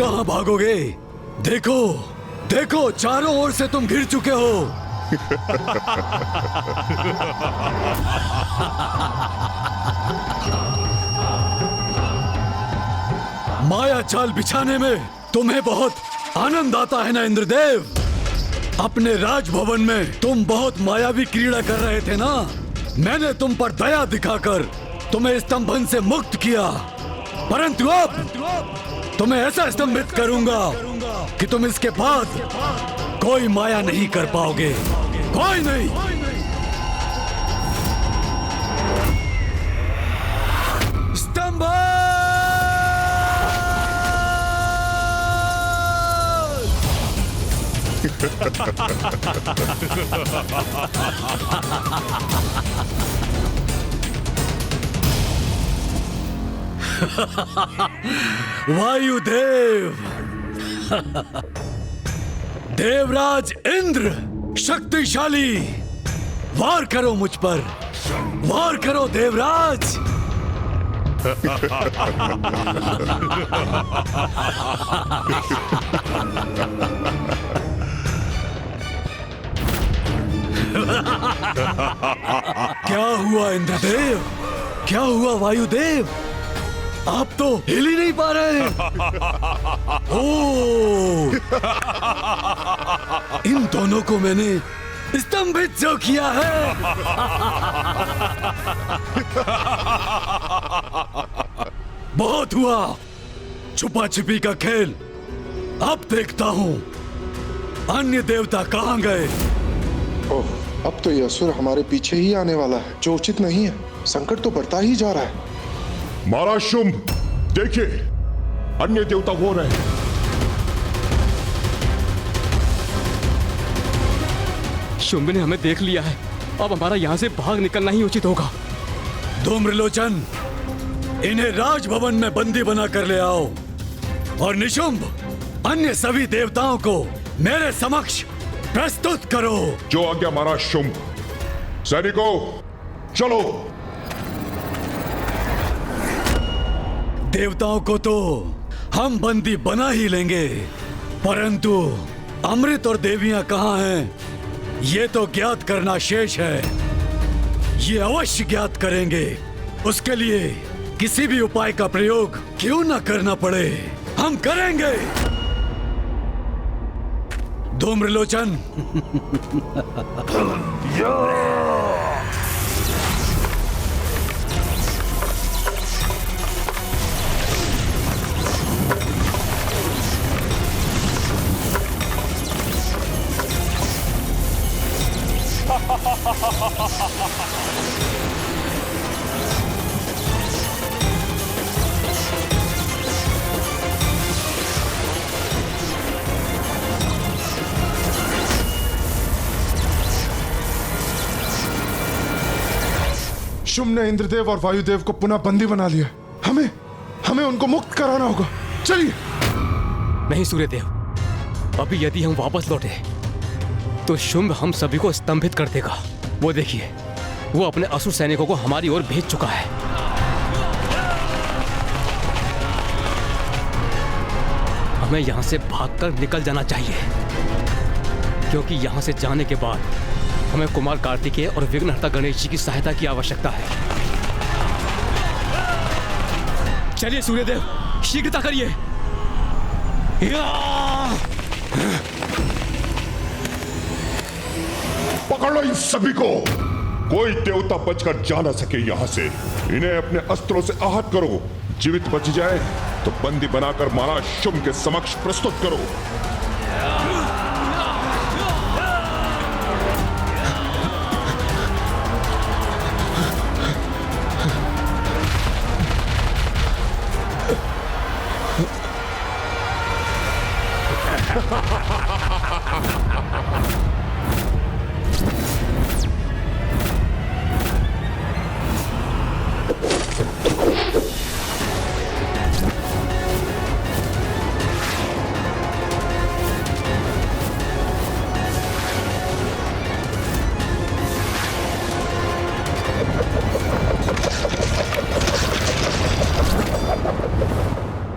कहां भागोगे? देखो देखो, चारों ओर से तुम घिर चुके हो। माया चाल बिछाने में तुम्हें बहुत आनंद आता है ना इंद्रदेव? अपने राजभवन में तुम बहुत मायावी क्रीड़ा कर रहे थे ना? मैंने तुम पर दया दिखाकर तुम्हें स्तंभन से मुक्त किया, परंतु अब तुम्हें ऐसा स्तंभित करूंगा कि तुम इसके बाद कोई माया नहीं कर पाओगे, कोई नहीं। स्तंभ! वायुदेव! देवराज इंद्र शक्तिशाली, वार करो मुझ पर, वार करो देवराज। क्या हुआ इंद्रदेव? क्या हुआ वायुदेव? आप तो हिल ही नहीं पा रहे हैं। ओह! इन दोनों को मैंने स्तंभित जो किया है। बहुत हुआ छुपा छिपी का खेल। अब देखता हूँ अन्य देवता कहाँ गए। ओह, अब तो यह असुर हमारे पीछे ही आने वाला है, जो उचित नहीं है। संकट तो बढ़ता ही जा रहा है। महाराज शुंभ, देखिए, अन्य देवता हो रहे हैं। शुंभ ने हमें देख लिया है, अब हमारा यहाँ से भाग निकलना ही उचित होगा। धूम्रलोचन, इन्हें राजभवन में बंदी बना कर ले आओ और निशुंभ, अन्य सभी देवताओं को मेरे समक्ष प्रस्तुत करो। जो आज्ञा महाराज शुंभ। सैनिकों, चलो। देवताओं को तो हम बंदी बना ही लेंगे, परंतु अमृत और देवियां कहाँ हैं, ये तो ज्ञात करना शेष है। ये अवश्य ज्ञात करेंगे। उसके लिए किसी भी उपाय का प्रयोग क्यों न करना पड़े, हम करेंगे। धूम्रलोचन, शुंभ ने इंद्रदेव और वायुदेव को पुनः बंदी बना लिया। हमें उनको मुक्त कराना होगा। चलिए। नहीं सूर्यदेव, अभी यदि हम वापस लौटे तो शुंभ हम सभी को स्तंभित कर देगा। वो देखिए, वो अपने असुर सैनिकों को हमारी ओर भेज चुका है। हमें यहां से भागकर निकल जाना चाहिए, क्योंकि यहां से जाने के बाद हमें कुमार कार्तिकेय और विघ्नहर्ता गणेश जी की सहायता की आवश्यकता है। चलिए सूर्यदेव, शीघ्रता करिए। पकड़ लो इन सभी को। कोई देवता बचकर जा ना सके यहाँ से। इन्हें अपने अस्त्रों से आहत करो। जीवित बच जाए तो बंदी बनाकर महाराज शुंभ के समक्ष प्रस्तुत करो।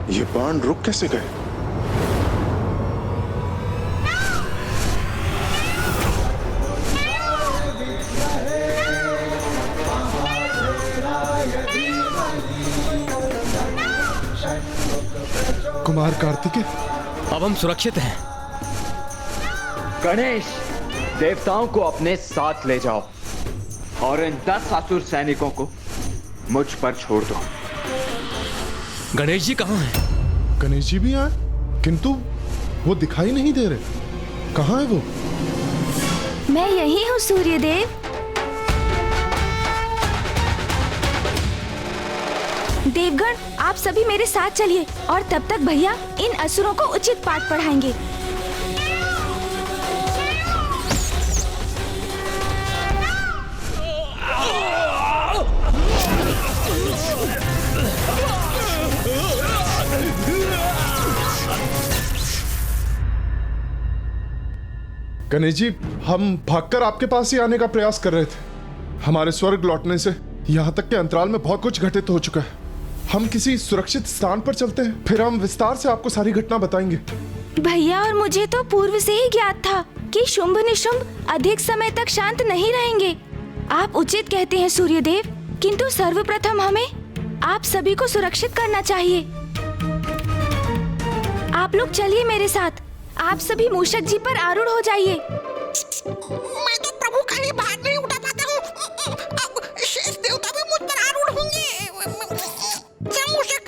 ये बाण रुक कैसे गए? कुमार कार्तिकेय, अब हम सुरक्षित हैं। गणेश, देवताओं को अपने साथ ले जाओ और इन 10 असुर सैनिकों को मुझ पर छोड़ दो। गणेश जी कहाँ हैं? गणेश जी भी आए, किंतु वो दिखाई नहीं दे रहे। कहाँ है वो? मैं यही हूँ सूर्यदेव। देवगण, आप सभी मेरे साथ चलिए और तब तक भैया इन असुरों को उचित पाठ पढ़ाएंगे। गणेश जी, हम भागकर आपके पास ही आने का प्रयास कर रहे थे। हमारे स्वर्ग लौटने से यहाँ तक के अंतराल में बहुत कुछ घटित हो चुका है। हम किसी सुरक्षित स्थान पर चलते हैं, फिर हम विस्तार से आपको सारी घटना बताएंगे। भैया और मुझे तो पूर्व से ही ज्ञात था कि शुंभ निशुंभ अधिक समय तक शांत नहीं रहेंगे। आप उचित कहते हैं सूर्यदेव, किंतु सर्वप्रथम हमें आप सभी को सुरक्षित करना चाहिए। आप लोग चलिए मेरे साथ। आप सभी मूषक जी पर आरूढ़ हो जाइए। मैं तो प्रभु का ही भार नहीं उठा पाता हूँ। अब शेष देवता भी मुझ पर आरूढ़ होंगे। मूषक,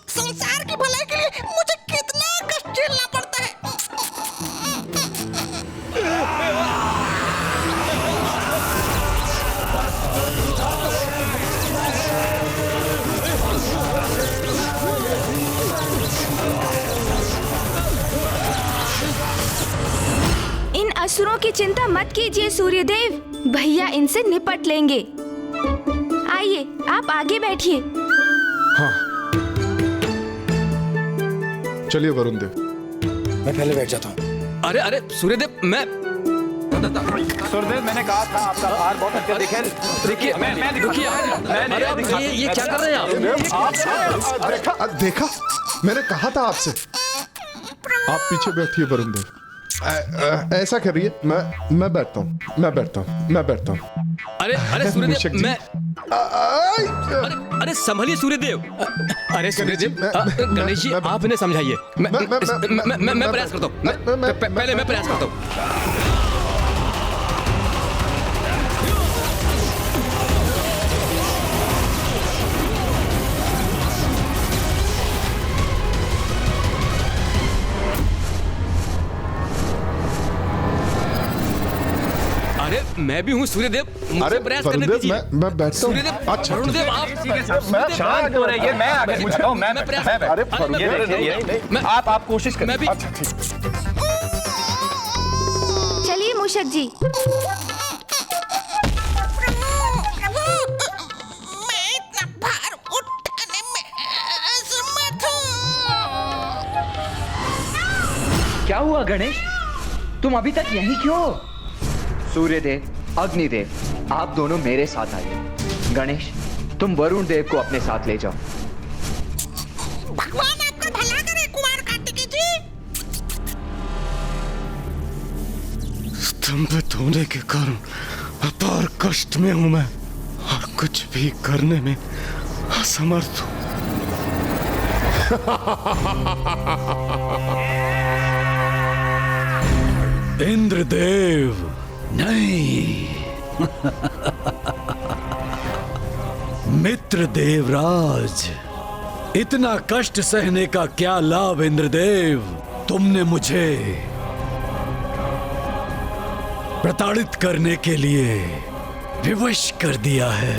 संसार की भलाई के लिए मुझे कितना कष्ट झेलना पड़ता है। इन असुरों की चिंता मत कीजिए सूर्यदेव, भैया इनसे निपट लेंगे। आइए, आप आगे बैठिए। हाँ, चलिए वरुण देव। मैं पहले बैठ जाता हूँ। अरे अरे सूर्यदेव, मैं सूर्यदेव, मैंने कहा था आपका भार बहुत अत्यधिक है। देखिए, रुकिए। अरे ये क्या कर रहे हैं आप? देखा, मैंने कहा था आपसे। आप पीछे बैठिए वरुण देव। ऐसा करिए, मैं बैठता हूँ। अरे मूषक सूर्यदेव, जी। मैं अरे संभलिए सूर्यदेव। अरे सूर्यदेव, गणेश जी, आप इन्हें समझाइए। मैं प्रयास करता हूँ। पहले मैं प्रयास करता हूँ। अरे मैं भी हूँ सूर्यदेव, मुझे प्रयास करने दीजिए। मैं बैठता हूँ। सूर्यदेव, अच्छा, वरुणदेव, आप शांत हो रहिए, मैं आगे पूछता हूँ। मैं प्रयास आप कोशिश करें। मैं भी। चलिए मूषक जी। प्रभु, मैं इतना भार उठाने में असमर्थ हूँ। क्या हुआ गणेश? तुम अभी तक यहीं क्यों? सूर्यदेव, अग्निदेव, आप दोनों मेरे साथ आइए। गणेश, तुम वरुण देव को अपने साथ ले जाओ। भगवान आपका भला करे कुमार कार्तिकेय जी। स्तंभित होने के कारण अपार कष्ट में हूं मैं और कुछ भी करने में असमर्थ हूं। इंद्रदेव नहीं, मित्र देवराज, इतना कष्ट सहने का क्या लाभ इंद्रदेव? तुमने मुझे प्रताड़ित करने के लिए विवश कर दिया है।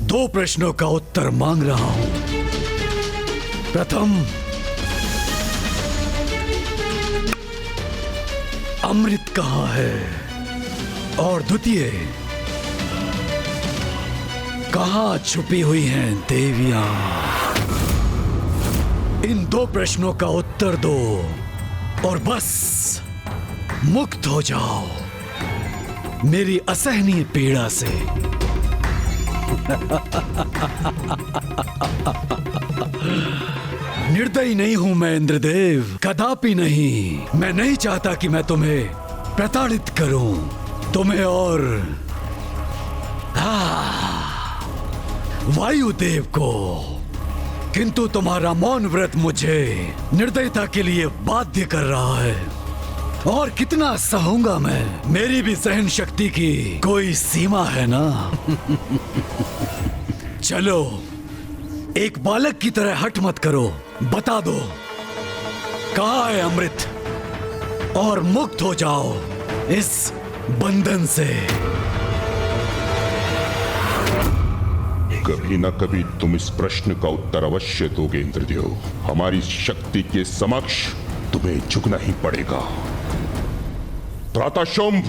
2 प्रश्नों का उत्तर मांग रहा हूं। प्रथम, अमृत कहाँ है? और द्वितीय, कहाँ छुपी हुई हैं देवियां? इन 2 प्रश्नों का उत्तर दो और बस मुक्त हो जाओ मेरी असहनीय पीड़ा से। निर्दयी नहीं हूं मैं इंद्रदेव, कदापि नहीं। मैं नहीं चाहता कि मैं तुम्हें प्रताड़ित करूं, तुम्हें और वायुदेव को। किंतु तुम्हारा मौन व्रत मुझे निर्दयता के लिए बाध्य कर रहा है। और कितना सहूंगा मैं, मेरी भी सहन शक्ति की कोई सीमा है ना। चलो, एक बालक की तरह हट मत करो, बता दो कहाँ है अमृत, और मुक्त हो जाओ इस बंधन से। कभी न कभी तुम इस प्रश्न का उत्तर अवश्य दोगे इंद्रदेव। हमारी शक्ति के समक्ष तुम्हें झुकना ही पड़ेगा। त्राता शुंभ,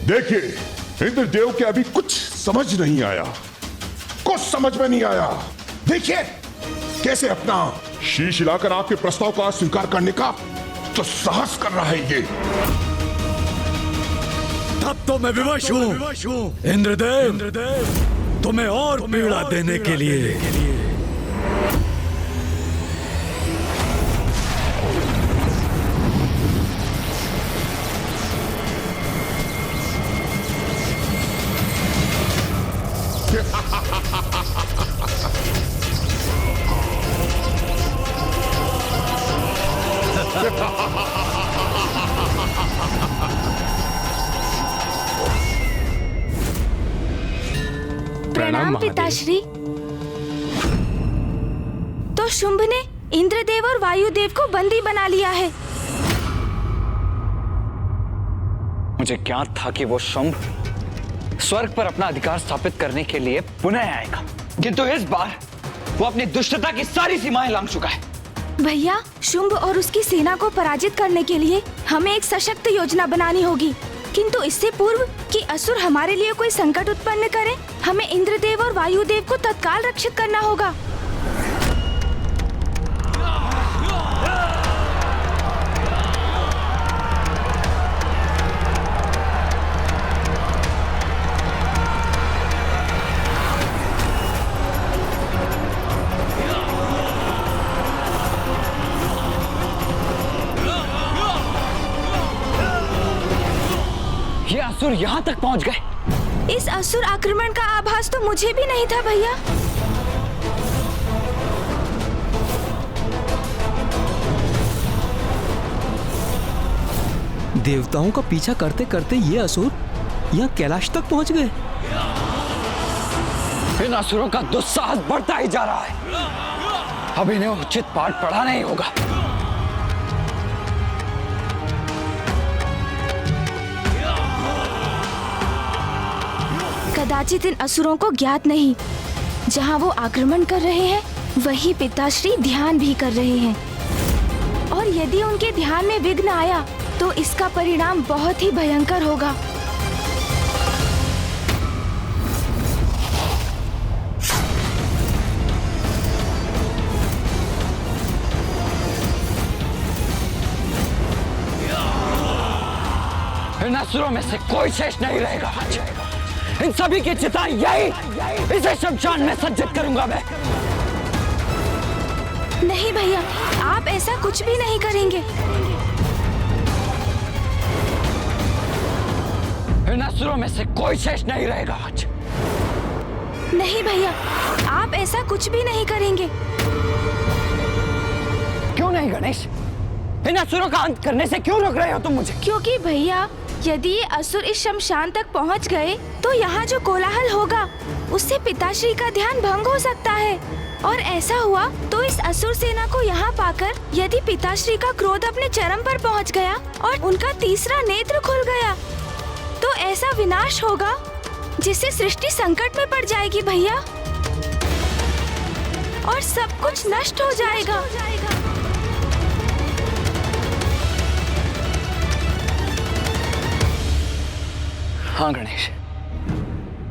देखिए इंद्रदेव के अभी कुछ समझ नहीं आया, कुछ समझ में नहीं आया। देखिए कैसे अपना शीश हिलाकर आपके प्रस्ताव का स्वीकार करने का तो साहस कर रहा है ये। तब तो मैं विवश हूँ इंद्रदेव, तुम्हें और पीड़ा देने के लिए। प्रणाम पिताश्री। तो शुंभ ने इंद्रदेव और वायुदेव को बंदी बना लिया है। मुझे ज्ञात था कि वो शुंभ स्वर्ग पर अपना अधिकार स्थापित करने के लिए पुनः आएगा, किंतु इस बार वो अपनी दुष्टता की सारी सीमाएं लांघ चुका है। भैया, शुंभ और उसकी सेना को पराजित करने के लिए हमें एक सशक्त योजना बनानी होगी, किंतु इससे पूर्व कि असुर हमारे लिए कोई संकट उत्पन्न करे, हमें इंद्रदेव और वायुदेव को तत्काल रक्षित करना होगा। ये असुर यहाँ तक पहुँच गए। इस असुर आक्रमण का आभास तो मुझे भी नहीं था भैया। देवताओं का पीछा करते करते ये असुर यहाँ कैलाश तक पहुंच गए। इन असुरों का दुस्साहस बढ़ता ही जा रहा है। अब इन्हें उचित पाठ पढ़ाना ही होगा। कदाचित इन असुरों को ज्ञात नहीं, जहाँ वो आक्रमण कर रहे हैं वही पिताश्री ध्यान भी कर रहे हैं, और यदि उनके ध्यान में विघ्न आया तो इसका परिणाम बहुत ही भयंकर होगा। इन असुरों में से कोई शेष नहीं रहेगा। इन सभी की चिता यही, इसे शमशान में सज्जित करूंगा मैं। नहीं भैया, आप ऐसा कुछ भी नहीं करेंगे। इन असुरों में से कोई शेष नहीं रहेगा आज। नहीं भैया, आप ऐसा कुछ भी नहीं करेंगे। क्यों नहीं गणेश? इन असुरों का अंत करने से क्यों रोक रहे हो तुम मुझे? क्योंकि भैया, यदि ये असुर इस शमशान तक पहुंच गए तो यहाँ जो कोलाहल होगा उससे पिताश्री का ध्यान भंग हो सकता है, और ऐसा हुआ तो इस असुर सेना को यहाँ पाकर यदि पिताश्री का क्रोध अपने चरम पर पहुँच गया और उनका तीसरा नेत्र खुल गया तो ऐसा विनाश होगा जिससे सृष्टि संकट में पड़ जाएगी भैया, और सब कुछ नष्ट हो जाएगा। हाँ गणेश,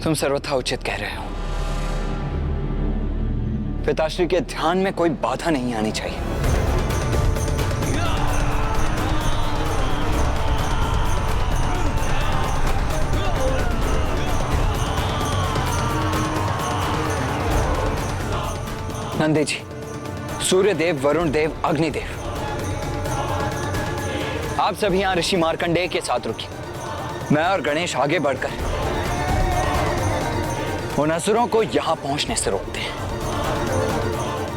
तुम सर्वथा उचित कह रहे हो। पिताश्री के ध्यान में कोई बाधा नहीं आनी चाहिए। नंदी जी, सूर्यदेव, वरुण देव, अग्निदेव, आप सभी यहाँ ऋषि मार्कंडेय के साथ रुकिए। मैं और गणेश आगे बढ़कर उन असुरों को यहां पहुंचने से रोकते हैं।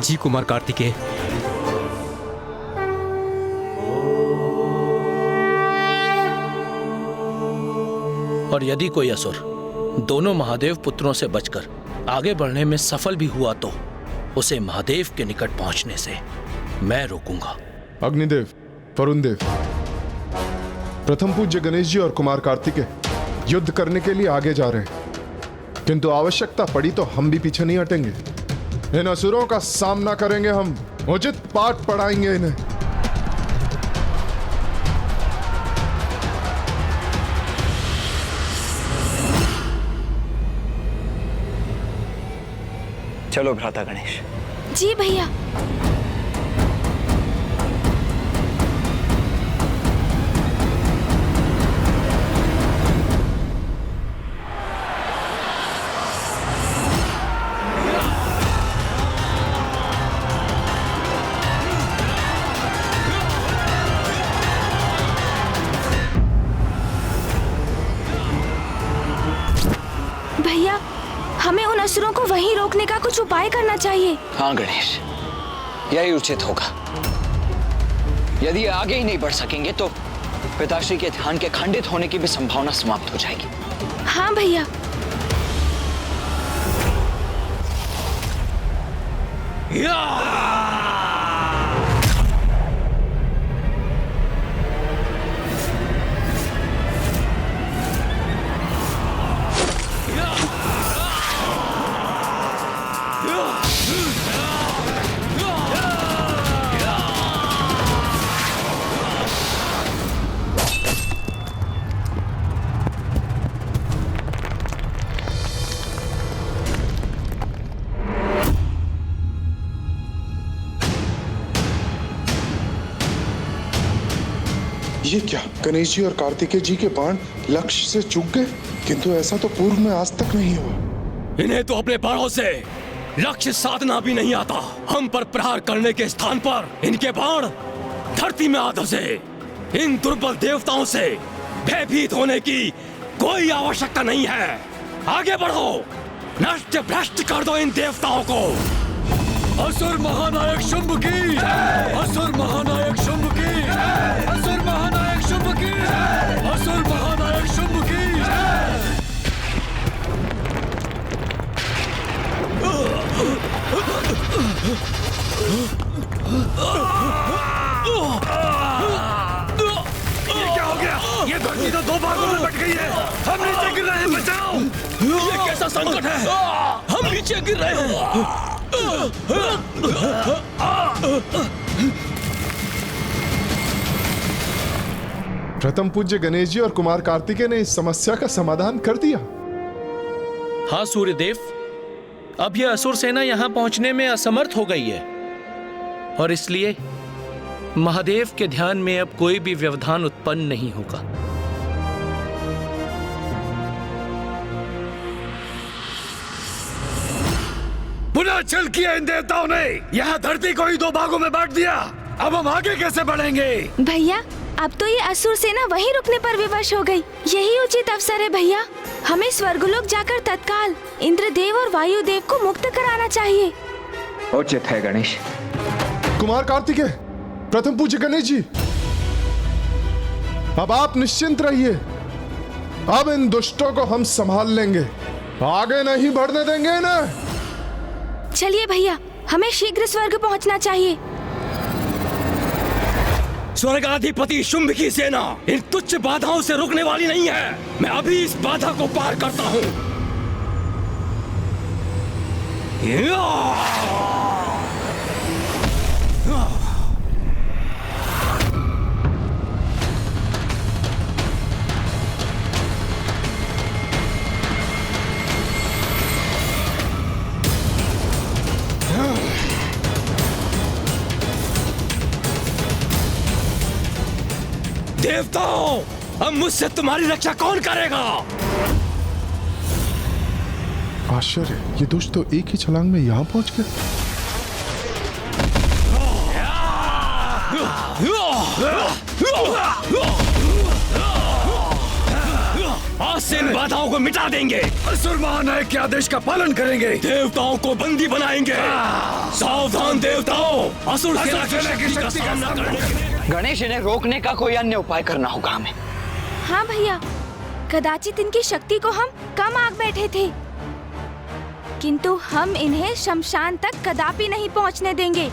जी कुमार कार्तिकेय। और यदि कोई असुर दोनों महादेव पुत्रों से बचकर आगे बढ़ने में सफल भी हुआ तो उसे महादेव के निकट पहुंचने से मैं रोकूंगा। अग्निदेव, वरुण देव, प्रथम पूज्य गणेश जी और कुमार कार्तिकेय युद्ध करने के लिए आगे जा रहे हैं, किंतु आवश्यकता पड़ी तो हम भी पीछे नहीं हटेंगे। इन असुरों का सामना करेंगे हम, उचित पाठ पढ़ाएंगे इन्हें। चलो भ्राता गणेश। जी भैया। भैया, हमें उन असुरों को वहीं रोकने का कुछ उपाय करना चाहिए। हाँ गणेश, यही उचित होगा। यदि आगे ही नहीं बढ़ सकेंगे तो पिताश्री के ध्यान के खंडित होने की भी संभावना समाप्त हो जाएगी। हाँ भैया। ये क्या, गणेश जी और कार्तिकेय जी के बाण लक्ष्य से चूक गए? किंतु ऐसा तो पूर्व में आज तक नहीं हुआ। इन्हें तो अपने बाणों से लक्ष्य साधना भी नहीं आता। हम पर प्रहार करने के स्थान पर इनके बाण धरती में आ धंसे। इन दुर्बल देवताओं से भयभीत होने की कोई आवश्यकता नहीं है। आगे बढ़ो, नष्ट भ्रष्ट कर दो इन देवताओं को। असुर महानायक शुंभ की, असुर महानायक शुंभ की, असुर महानायक शुंभ की, असुर महानायक शुंभ की। ये क्या हो गया? ये धरती तो दो भागों में बट गई है। हम नीचे गिर रहे हैं, बचाओ। ये कैसा संकट है? हम नीचे गिर रहे हैं। प्रथम पूज्य गणेश जी और कुमार कार्तिकेय ने इस समस्या का समाधान कर दिया। हाँ सूर्यदेव, अब यह असुर सेना यहां पहुंचने में असमर्थ हो गई है और इसलिए महादेव के ध्यान में अब कोई भी व्यवधान उत्पन्न नहीं होगा। पुनः छल किया इन देवताओं ने। यहाँ धरती को ही दो भागों में बांट दिया। अब हम आगे कैसे बढ़ेंगे? भैया, अब तो ये असुर सेना वहीं रुकने पर विवश हो गई। यही उचित अवसर है भैया। हमें स्वर्गलोक जाकर तत्काल इंद्रदेव और वायुदेव को मुक्त कराना चाहिए। उचित है गणेश। कुमार कार्तिकेय, प्रथम पूज्य गणेश जी, अब आप निश्चिंत रहिए। अब इन दुष्टों को हम संभाल लेंगे, आगे नहीं बढ़ने देंगे ना। चलिए भैया, हमें शीघ्र स्वर्ग पहुंचना चाहिए। स्वर्गाधिपति शुंभ की सेना इन तुच्छ बाधाओं से रुकने वाली नहीं है। मैं अभी इस बाधा को पार करता हूँ। देवताओं, अब मुझसे तुम्हारी रक्षा कौन करेगा? आश्चर्य, ये दुष्ट तो एक ही छलांग में यहाँ पहुंच गए। आज अवश्य इन बाधाओं को मिटा देंगे। असुर महानायक के आदेश का पालन करेंगे। देवताओं को बंदी बनाएंगे। सावधान देवताओं, असुर सेना की शक्ति का सामना करने के लिए गणेश, इन्हें रोकने का कोई अन्य उपाय करना होगा हमें। हाँ भैया, कदाचित इनकी शक्ति को हम कम आंक बैठे थे, किंतु हम इन्हें शमशान तक कदापि नहीं पहुंचने देंगे।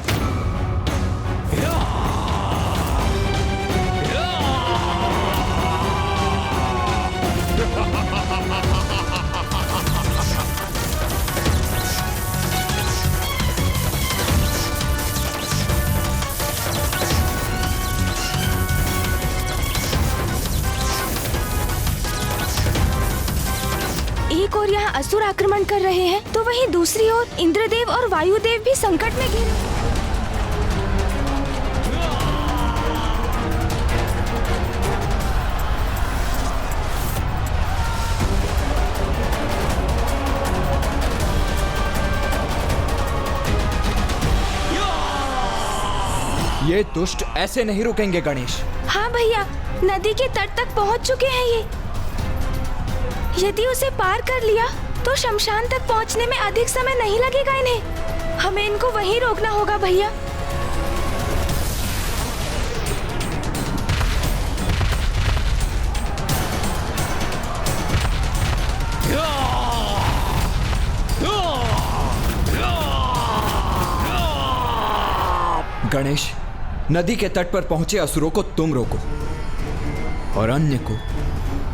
एक और यहाँ असुर आक्रमण कर रहे हैं, तो वहीं दूसरी ओर इंद्रदेव और वायुदेव भी संकट में घिरे। ये दुष्ट ऐसे नहीं रुकेंगे गणेश। हाँ भैया, नदी के तट तक पहुँच चुके हैं ये। यदि उसे पार कर लिया तो शमशान तक पहुंचने में अधिक समय नहीं लगेगा इन्हें। हमें इनको वहीं रोकना होगा भैया। गणेश, नदी के तट पर पहुंचे असुरों को तुम रोको और अन्य को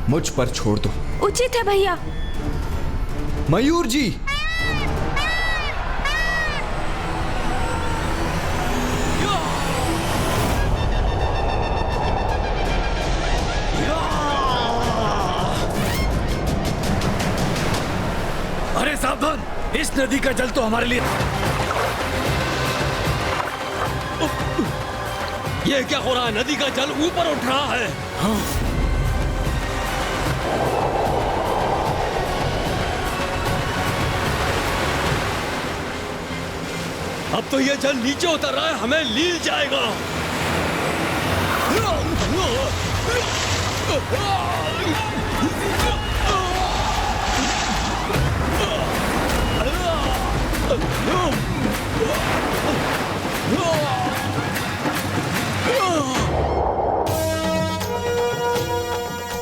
मुझ पर छोड़ दो। उचित है भैया। मयूर जी, अरे सावधान, इस नदी का जल तो हमारे लिए। ये क्या हो रहा है? नदी का जल ऊपर उठ रहा है। हाँ। अब तो ये जल नीचे उतर रहा है, हमें लील जाएगा।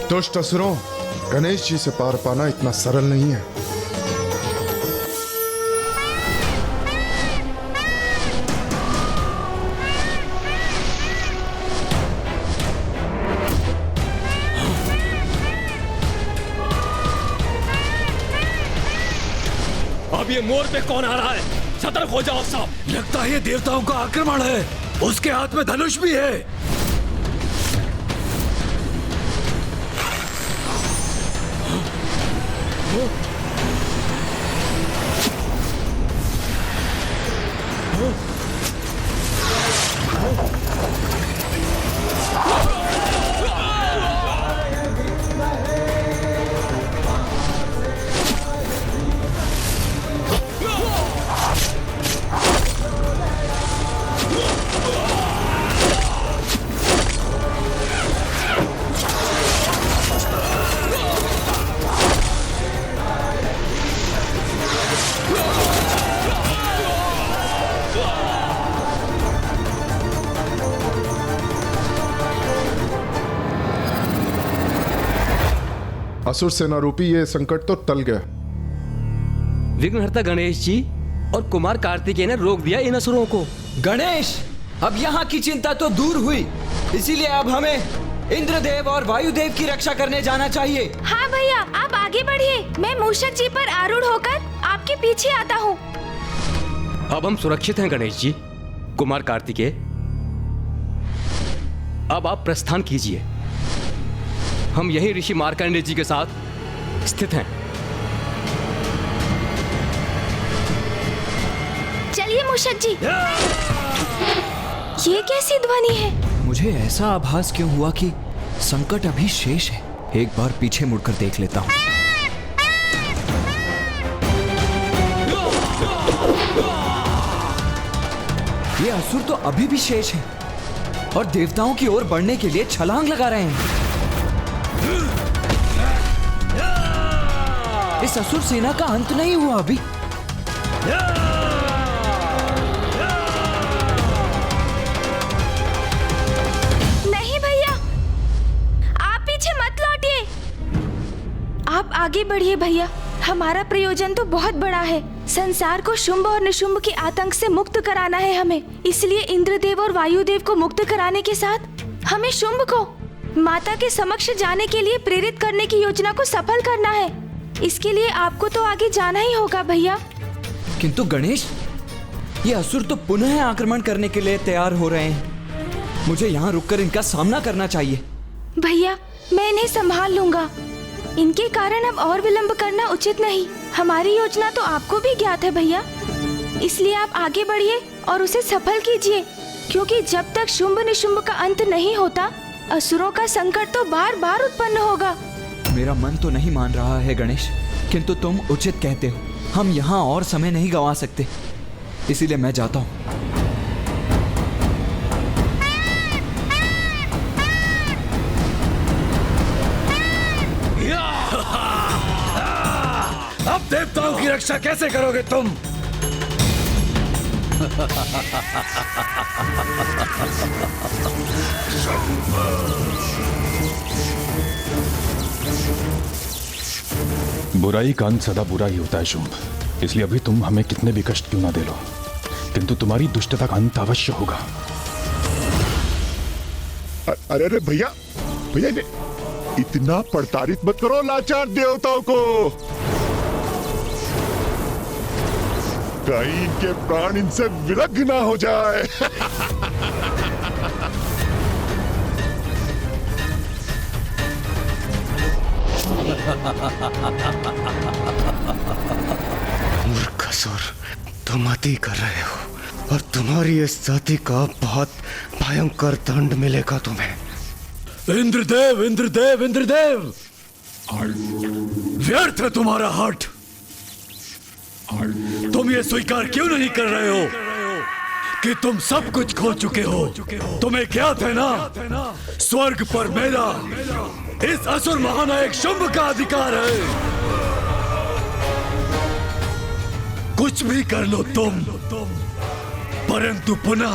दुष्ट असुरों, गणेश जी से पार पाना इतना सरल नहीं है। अब ये मोर पे कौन आ रहा है? सतर्क हो जाओ सब। लगता है ये देवताओं का आक्रमण है। उसके हाथ में धनुष भी है। असुर सेना रूपी ये संकट तो टल गया। विघ्नहर्ता गणेश जी और कुमार कार्तिकेय ने रोक दिया इन असुरों को। गणेश, अब यहाँ की चिंता तो दूर हुई, इसीलिए अब हमें इंद्रदेव और वायुदेव की रक्षा करने जाना चाहिए। हाँ भैया, आप आगे बढ़िए। मैं मूषक जी पर आरूढ़ होकर आपके पीछे आता हूँ। अब हम सुरक्षित हैं गणेश जी। कुमार कार्तिकेय, अब आप प्रस्थान कीजिए। हम यही ऋषि मार्कंडेय जी के साथ स्थित हैं। चलिए मूषक जी। ये कैसी ध्वनि है? मुझे ऐसा आभास क्यों हुआ कि संकट अभी शेष है। एक बार पीछे मुड़कर देख लेता हूँ। ये असुर तो अभी भी शेष है और देवताओं की ओर बढ़ने के लिए छलांग लगा रहे हैं। इस असुर सेना का अंत नहीं हुआ अभी। नहीं भैया, आप पीछे मत लौटिए। आप आगे बढ़िए भैया। हमारा प्रयोजन तो बहुत बड़ा है। संसार को शुंभ और निशुंभ के आतंक से मुक्त कराना है हमें। इसलिए इंद्रदेव और वायुदेव को मुक्त कराने के साथ हमें शुंभ को माता के समक्ष जाने के लिए प्रेरित करने की योजना को सफल करना है। इसके लिए आपको तो आगे जाना ही होगा भैया। किंतु गणेश, ये असुर तो पुनः आक्रमण करने के लिए तैयार हो रहे हैं। मुझे यहाँ रुककर इनका सामना करना चाहिए। भैया, मैं इन्हें संभाल लूंगा। इनके कारण अब और विलंब करना उचित नहीं। हमारी योजना तो आपको भी ज्ञात है भैया। इसलिए आप आगे बढ़िए और उसे सफल कीजिए, क्योंकि जब तक शुंभ निशुंभ का अंत नहीं होता, असुरों का संकट तो बार बार उत्पन्न होगा। मेरा मन तो नहीं मान रहा है गणेश, किंतु तुम उचित कहते हो। हम यहाँ और समय नहीं गंवा सकते, इसीलिए मैं जाता हूँ। अब देवताओं की रक्षा कैसे करोगे तुम? बुराई का अंत सदा बुरा ही होता है शुंभ। इसलिए अभी तुम हमें कितने भी कष्ट क्यों ना दे लो, किंतु तुम्हारी दुष्टता का अंत अवश्य होगा। अरे अरे भैया भैया, इतना प्रताड़ित मत करो लाचार देवताओं को। कहीं इनके प्राण इनसे विलग ना हो जाए। मूर्ख असुर, तुम अति कर रहे हो और तुम्हारी इस जाति का बहुत भयंकर दंड मिलेगा तुम्हें। इंद्रदेव, इंद्रदेव, इंद्रदेव, व्यर्थ है तुम्हारा हठ। तुम ये स्वीकार क्यों नहीं कर रहे हो कि तुम सब कुछ खो चुके हो? तुम्हें ज्ञात है ना, स्वर्ग पर मेरा, इस असुर महानायक शुंभ का अधिकार है। कुछ भी कर लो तुम, परंतु पुनः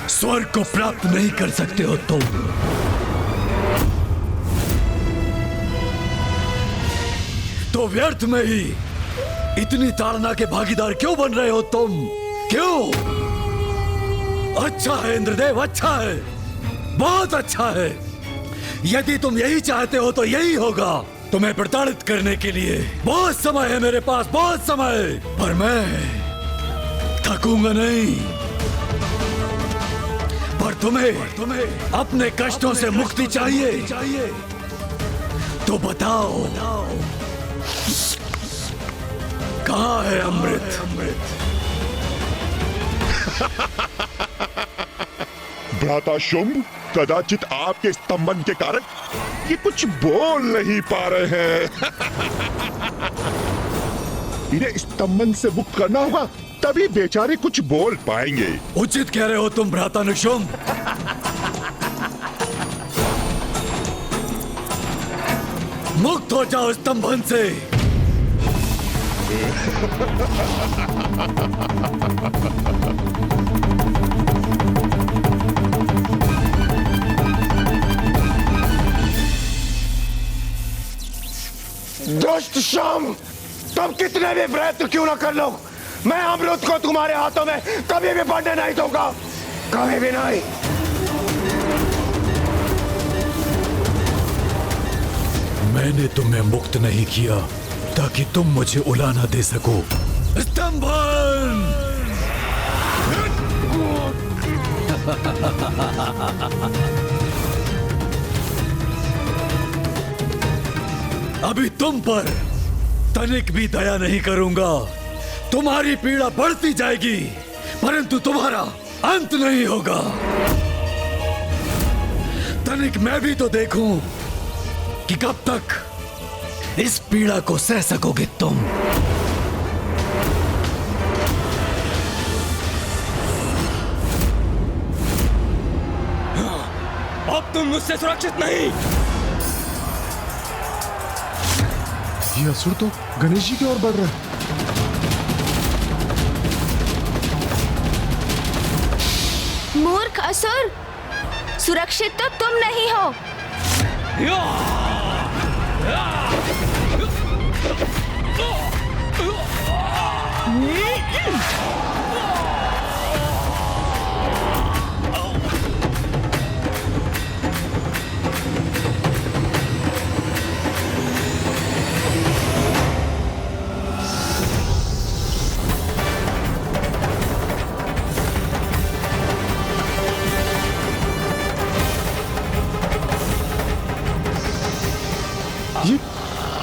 स्वर्ग को प्राप्त नहीं कर सकते हो तुम। तो व्यर्थ में ही इतनी ताड़ना के भागीदार क्यों बन रहे हो तुम? क्यों? अच्छा है इंद्रदेव, अच्छा है, बहुत अच्छा है। यदि तुम यही चाहते हो तो यही होगा। तुम्हें प्रताड़ित करने के लिए बहुत समय है मेरे पास, बहुत समय। पर मैं थकूंगा नहीं। पर तुम्हें अपने कष्टों से मुक्ति चाहिए तो बताओ, कहाँ है अमृत? भ्राता शुंभ, कदाचित आपके स्तंभन के कारण ये कुछ बोल नहीं पा रहे हैं। इन्हें स्तंभन से मुक्त करना होगा, तभी बेचारे कुछ बोल पाएंगे। उचित कह रहे हो तुम भ्राता निशुंभ। मुक्त हो जाओ स्तंभन से। दुष्ट शुंभ, तुम कितने भी प्रयत्न क्यों ना कर लो, मैं अमृत को तुम्हारे हाथों में कभी भी बढ़ने नहीं दूंगा, कभी भी नहीं। मैंने तुम्हें मुक्त नहीं किया ताकि तुम मुझे उलाना दे सको। स्तंभन! अभी तुम पर तनिक भी दया नहीं करूंगा। तुम्हारी पीड़ा बढ़ती जाएगी, परंतु तुम्हारा अंत नहीं होगा। तनिक मैं भी तो देखूं कि कब तक इस पीड़ा को सह सकोगे तुम। अब तुम मुझसे सुरक्षित नहीं। ये असुर तो गणेश जी की ओर बढ़ रहा है। मूर्ख असुर, सुरक्षित तो तुम नहीं हो।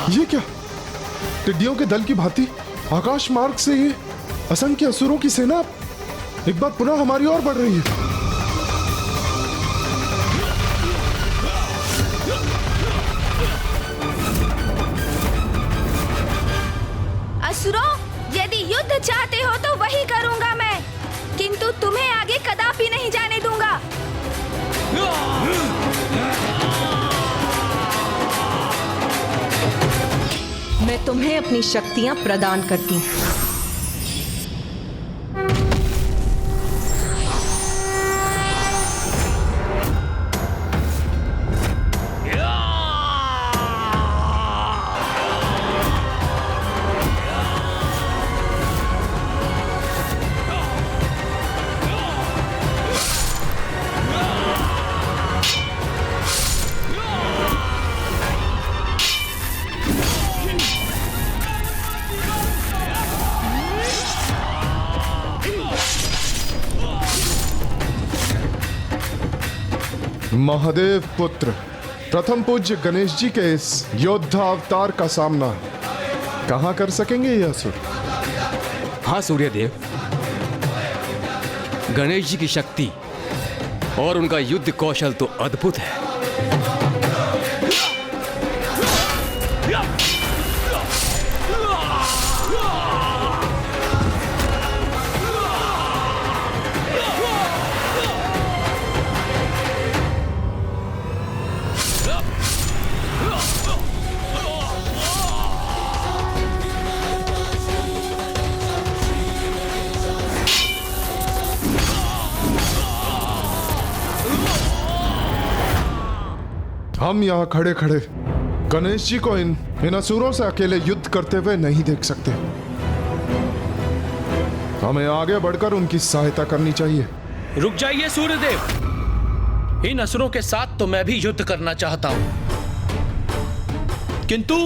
ये क्या? टिड्डियों के दल की भांति आकाश मार्ग से ये असंख्य असुरों की सेना एक बार पुनः हमारी ओर बढ़ रही है। असुरों, यदि युद्ध चाहते हो तो वही करूंगा मैं, किंतु तुम्हें आगे कदापि नहीं जाने दूंगा। मैं तुम्हें अपनी शक्तियां प्रदान करती हूँ। महादेव पुत्र प्रथम पूज्य गणेश जी के इस योद्धा अवतार का सामना कहां कर सकेंगे ये असुर? हाँ सूर्यदेव, गणेश जी की शक्ति और उनका युद्ध कौशल तो अद्भुत है। हम यहाँ खड़े खड़े गणेश जी को इन असुरों से अकेले युद्ध करते हुए नहीं देख सकते। हमें आगे बढ़कर उनकी सहायता करनी चाहिए। रुक जाइए सूर्यदेव, इन असुरों के साथ तो मैं भी युद्ध करना चाहता हूं, किंतु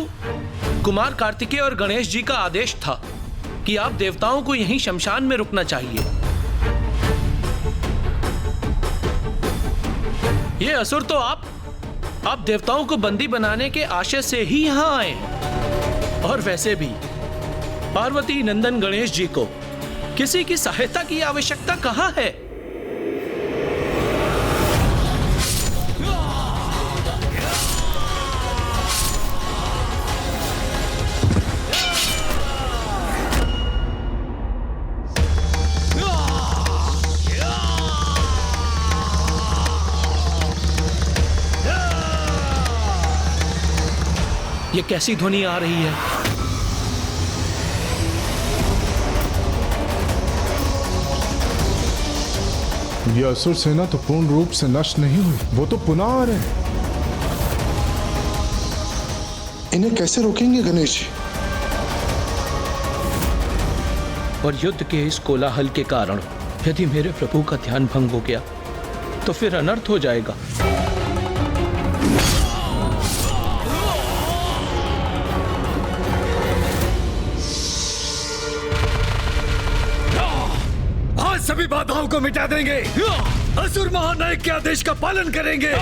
कुमार कार्तिकेय और गणेश जी का आदेश था कि आप देवताओं को यहीं शमशान में रुकना चाहिए। ये असुर तो आप देवताओं को बंदी बनाने के आशय से ही यहां आए, और वैसे भी पार्वती नंदन गणेश जी को किसी की सहायता की आवश्यकता कहां है? ये कैसी ध्वनि आ रही है? ये असुर सेना तो पूर्ण रूप से नष्ट नहीं हुई, वो तो पुनः आ रहे हैं। इन्हें कैसे रोकेंगे गणेश जी? और युद्ध के इस कोलाहल के कारण यदि मेरे प्रभु का ध्यान भंग हो गया तो फिर अनर्थ हो जाएगा। सभी बाधाओं को मिटा देंगे, असुर महानायक के आदेश का पालन करेंगे,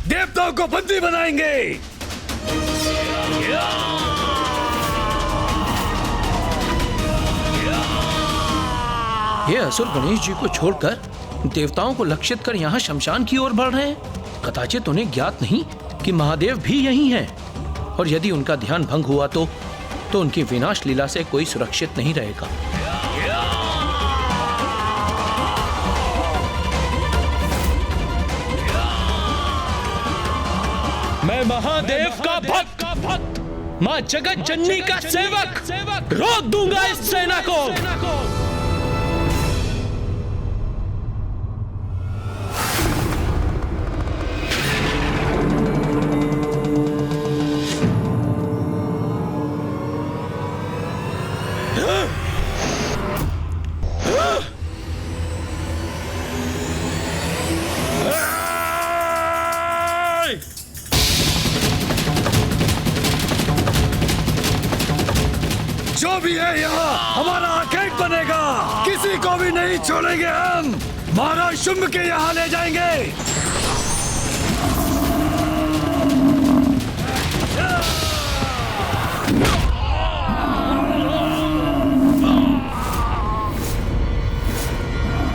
देवताओं को बंदी बनाएंगे। ये असुर गणेश जी को छोड़कर देवताओं को लक्षित कर यहाँ शमशान की ओर बढ़ रहे हैं। कदाचित उन्हें ज्ञात नहीं कि महादेव भी यही हैं, और यदि उनका ध्यान भंग हुआ तो उनकी विनाश लीला से कोई सुरक्षित नहीं रहेगा। मैं महादेव का भक्त मां जगत जननी का सेवक रोक दूंगा इस सेना को। जो भी है यहाँ हमारा आखेट बनेगा, किसी को भी नहीं छोड़ेंगे हम। महाराज शुंभ के यहाँ ले जाएंगे।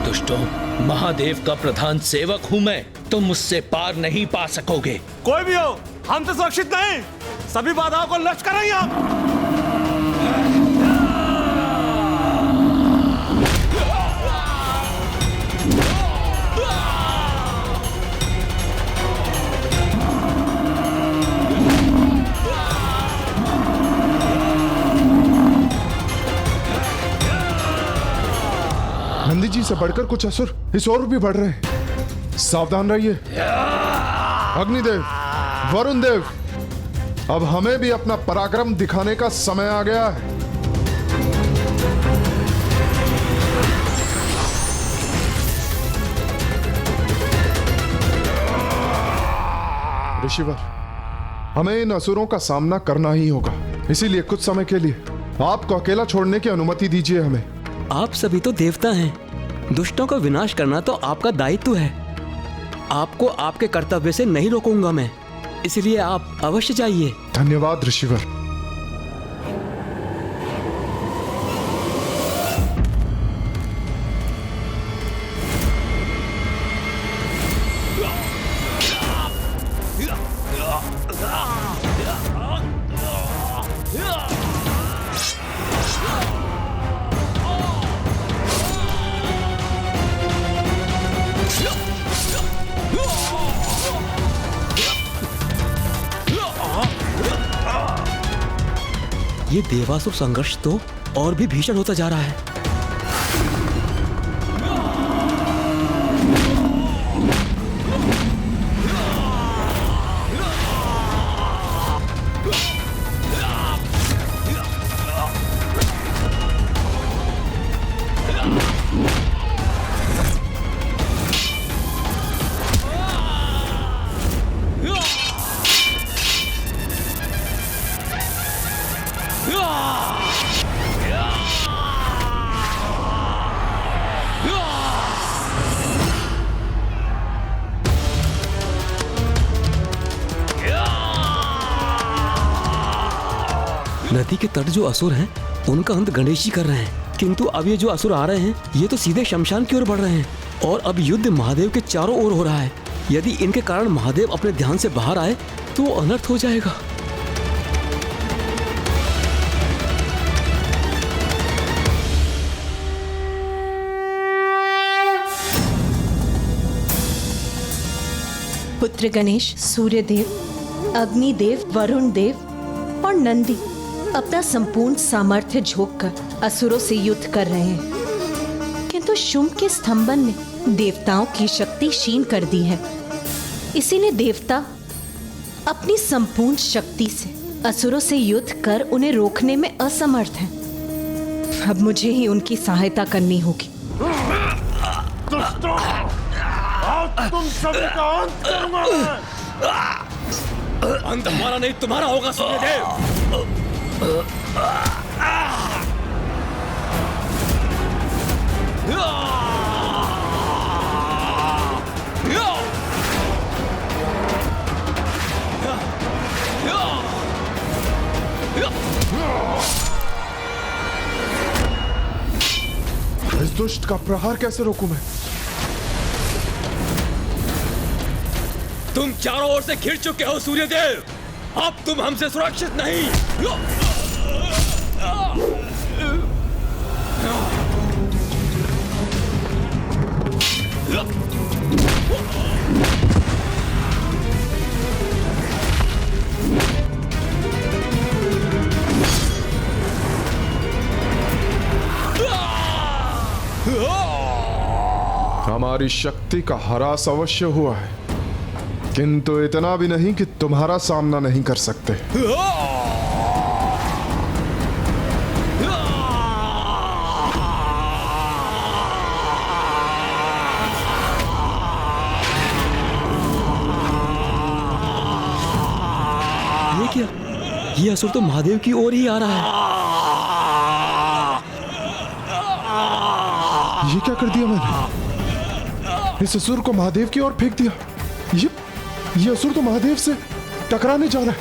दुष्टों, महादेव का प्रधान सेवक हूं मैं, तुम मुझसे पार नहीं पा सकोगे। कोई भी हो, हम तो सुरक्षित नहीं, सभी बाधाओं को नष्ट करेंगे हम। नंदी जी से बढ़कर कुछ असुर इस ओर भी बढ़ रहे हैं, सावधान रहिए। अग्निदेव, वरुण देव, अब हमें भी अपना पराक्रम दिखाने का समय आ गया है। ऋषिवर, हमें इन असुरों का सामना करना ही होगा, इसीलिए कुछ समय के लिए आपको अकेला छोड़ने की अनुमति दीजिए हमें। आप सभी तो देवता हैं, दुष्टों का विनाश करना तो आपका दायित्व है। आपको आपके कर्तव्य से नहीं रोकूंगा मैं, इसलिए आप अवश्य जाइए। धन्यवाद ऋषिवर। ये देवासुर संघर्ष तो और भी भीषण होता जा रहा है। नदी के तट जो असुर हैं, उनका अंत गणेश जी कर रहे हैं, किंतु अब ये जो असुर आ रहे हैं, ये तो सीधे शमशान की ओर बढ़ रहे हैं और अब युद्ध महादेव के चारों ओर हो रहा है। यदि इनके कारण महादेव अपने ध्यान से बाहर आए तो अनर्थ हो जाएगा। पुत्र गणेश, सूर्यदेव, अग्निदेव, वरुण देव और नंदी अपना संपूर्ण सामर्थ्य झोंककर असुरों से युद्ध कर रहे हैं, किंतु शुंभ के स्तंभन ने देवताओं की शक्ति क्षीण कर दी है। इसीलिए देवता अपनी संपूर्ण शक्ति से असुरों से युद्ध कर उन्हें रोकने में असमर्थ हैं। अब मुझे ही उनकी सहायता करनी होगी। दुष्टों, आज तुम सभी का अंत करूंगा मैं। अंत हमारा नहीं तुम्हारा होगा सूर्यदेव। इस दुष्ट का प्रहार कैसे रोकूं मैं? तुम चारों ओर से घिर चुके हो सूर्यदेव, अब तुम हमसे सुरक्षित नहीं। हमारी शक्ति का ह्रास अवश्य हुआ है, किंतु इतना भी नहीं कि तुम्हारा सामना नहीं कर सकते। ये क्या? ये असुर तो महादेव की ओर ही आ रहा है। ये क्या कर दिया मैंने? इस असुर को महादेव की ओर फेंक दिया। ये असुर तो महादेव से टकराने जा रहा है।